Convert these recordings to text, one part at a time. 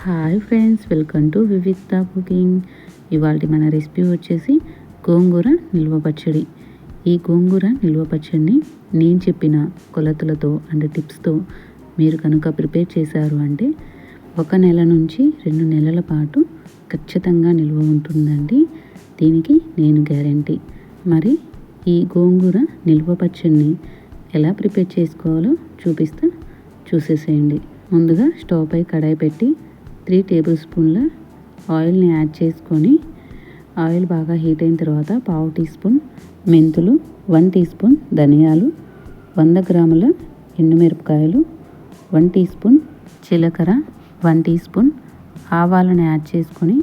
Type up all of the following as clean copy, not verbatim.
Hi friends, welcome to వివిక్త cooking. ఇవాళ మన రెసిపీ వచ్చేసి గోంగూర నిల్వ పచ్చడి. ఈ గోంగూర నిల్వ పచ్చడిని నేను చెప్పిన కొలతలతో అంటే టిప్స్తో మీరు కనుక ప్రిపేర్ చేశారు అంటే 1 నెల నుంచి 2 నెలల పాటు ఖచ్చితంగా నిల్వ ఉంటుందండి. దీనికి నేను గ్యారంటీ. మరి ఈ గోంగూర నిల్వ పచ్చడిని ఎలా ప్రిపేర్ చేసుకోవాలో చూసేసేయండి. ముందుగా స్టవ్ పై కడాయి పెట్టి 3 టేబుల్ స్పూన్ల ఆయిల్ని యాడ్ చేసుకొని ఆయిల్ బాగా హీట్ అయిన తర్వాత 1/2 టీ స్పూన్ మెంతులు, 1 టీ స్పూన్ ధనియాలు, 100 గ్రాముల ఎండుమిరపకాయలు, 1 టీ స్పూన్ జీలకర్ర, 1 టీ స్పూన్ ఆవాలను యాడ్ చేసుకొని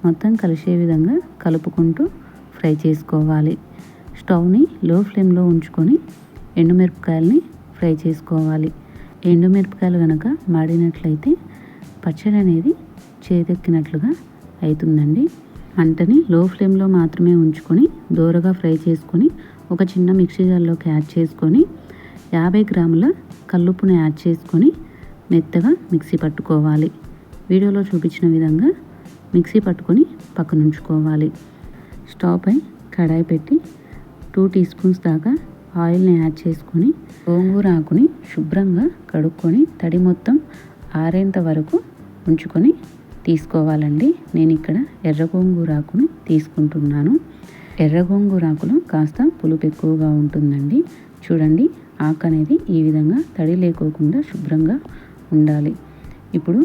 మొత్తం కలిసే విధంగా కలుపుకుంటూ ఫ్రై చేసుకోవాలి. స్టవ్ని లో ఫ్లేమ్లో ఉంచుకొని ఎండుమిరపకాయలని ఫ్రై చేసుకోవాలి. ఎండుమిరపకాయలు కనుక మాడినట్లయితే పచ్చడి అనేది చేదెక్కినట్లుగా అవుతుందండి. మంటని లో ఫ్లేమ్లో మాత్రమే ఉంచుకొని దోరగా ఫ్రై చేసుకొని ఒక చిన్న మిక్సీ జార్లోకి యాడ్ చేసుకొని 50 గ్రాముల కల్లుప్పును యాడ్ చేసుకొని మెత్తగా మిక్సీ పట్టుకోవాలి. వీడియోలో చూపించిన విధంగా మిక్సీ పట్టుకొని పక్కన ఉంచుకోవాలి. స్టవ్ పై కడాయి పెట్టి 2 టీ స్పూన్స్ దాకా ఆయిల్ని యాడ్ చేసుకొని గోంగూర ఆకుని శుభ్రంగా కడుక్కొని తడి మొత్తం ఆరేంత వరకు ఉంచుకొని తీసుకోవాలండి. నేను ఇక్కడ ఎర్ర గోంగూరాకుని తీసుకుంటున్నాను. ఎర్ర గోంగూరాకులో కాస్త పులుపు ఎక్కువగా ఉంటుందండి. చూడండి, ఆకు అనేది ఈ విధంగా తడి లేకోకుండా శుభ్రంగా ఉండాలి. ఇప్పుడు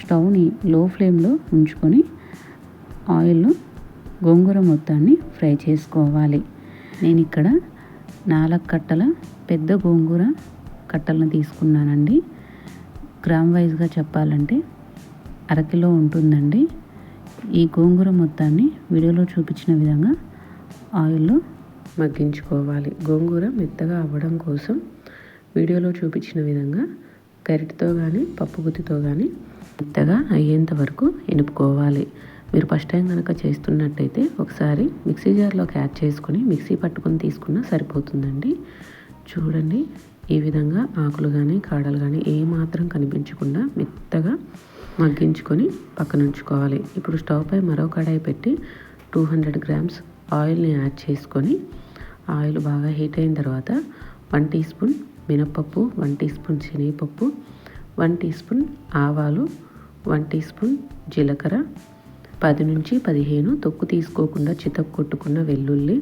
స్టవ్ని లో ఫ్లేమ్లో ఉంచుకొని ఆయిల్లో గోంగూర మొత్తాన్ని ఫ్రై చేసుకోవాలి. నేను ఇక్కడ 4 కట్టల పెద్ద గోంగూర కట్టలను తీసుకున్నానండి. గ్రామ్ వైజ్గా చెప్పాలంటే 1/2 కిలో ఉంటుందండి. ఈ గోంగూర మొత్తాన్ని వీడియోలో చూపించిన విధంగా ఆయిల్లో మగ్గించుకోవాలి. గోంగూర మెత్తగా అవ్వడం కోసం వీడియోలో చూపించిన విధంగా గరిటెతో కానీ పప్పుగుత్తితో కానీ మెత్తగా అయ్యేంత వరకు ఎనుపుకోవాలి. మీరు ఫస్ట్ టైం కనుక చేస్తున్నట్టయితే ఒకసారి మిక్సీ జార్లోకి యాడ్ చేసుకొని మిక్సీ పట్టుకొని తీసుకున్నా సరిపోతుందండి. చూడండి, ఈ విధంగా ఆకులు కానీ కాడలు కానీ ఏమాత్రం కనిపించకుండా మెత్తగా మగ్గించుకొని పక్కన ఉంచుకోవాలి. ఇప్పుడు స్టవ్ పై మరో కడాయి పెట్టి 200 గ్రామ్స్ ఆయిల్ని యాడ్ చేసుకొని ఆయిల్ బాగా హీట్ అయిన తర్వాత 1 టీ స్పూన్ మినపప్పు, 1 టీ స్పూన్ శనగపప్పు, 1 టీ స్పూన్ ఆవాలు, 1 టీ స్పూన్ జీలకర్ర, 10 నుంచి 15 తొక్కు తీసుకోకుండా చితక్ కొట్టుకున్న వెల్లుల్లి,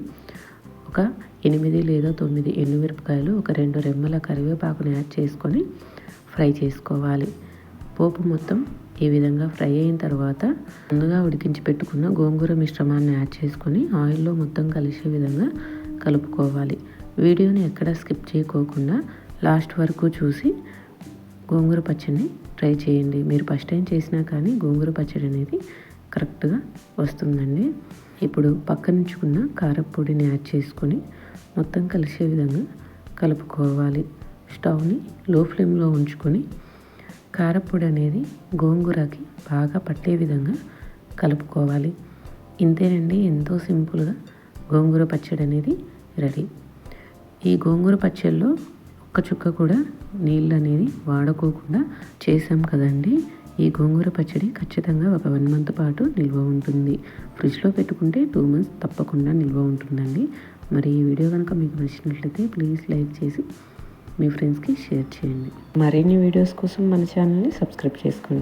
ఒక 8 లేదా 9 ఎండుమిరపకాయలు, ఒక 2 రెమ్మల కరివేపాకుని యాడ్ చేసుకొని ఫ్రై చేసుకోవాలి. పోపు మొత్తం ఈ విధంగా ఫ్రై అయిన తర్వాత ముందుగా ఉడికించి పెట్టుకున్న గోంగూర మిశ్రమాన్ని యాడ్ చేసుకొని ఆయిల్లో మొత్తం కలిసే విధంగా కలుపుకోవాలి. వీడియోని ఎక్కడ స్కిప్ చేయకోకుండా లాస్ట్ వరకు చూసి గోంగూర పచ్చడిని ట్రై చేయండి. మీరు ఫస్ట్ టైం చేసినా కానీ గోంగూర పచ్చడి అనేది కరెక్ట్గా వస్తుందండి. ఇప్పుడు పక్కనుంచుకున్న కారపొడిని యాడ్ చేసుకొని మొత్తం కలిసే విధంగా కలుపుకోవాలి. స్టవ్ని లో ఫ్లేమ్లో ఉంచుకొని కారపొడి అనేది గోంగూరకి బాగా పట్టే విధంగా కలుపుకోవాలి. ఇంతేనండి, ఎంతో సింపుల్గా గోంగూర పచ్చడి అనేది రెడీ. ఈ గోంగూర పచ్చడిలో ఒక్క చుక్క కూడా నీళ్ళు అనేది వాడుకోకుండా చేసాం కదండి. ఈ గోంగూర పచ్చడి ఖచ్చితంగా ఒక 1 మంత్ పాటు నిల్వ ఉంటుంది. ఫ్రిడ్జ్లో పెట్టుకుంటే 2 మంత్స్ తప్పకుండా నిల్వ ఉంటుందండి. మరి ఈ వీడియో కనుక మీకు నచ్చినట్లయితే ప్లీజ్ లైక్ చేసి మీ ఫ్రెండ్స్కి షేర్ చేయండి. మరిన్ని వీడియోస్ కోసం మన ఛానల్ని సబ్స్క్రైబ్ చేసుకోండి.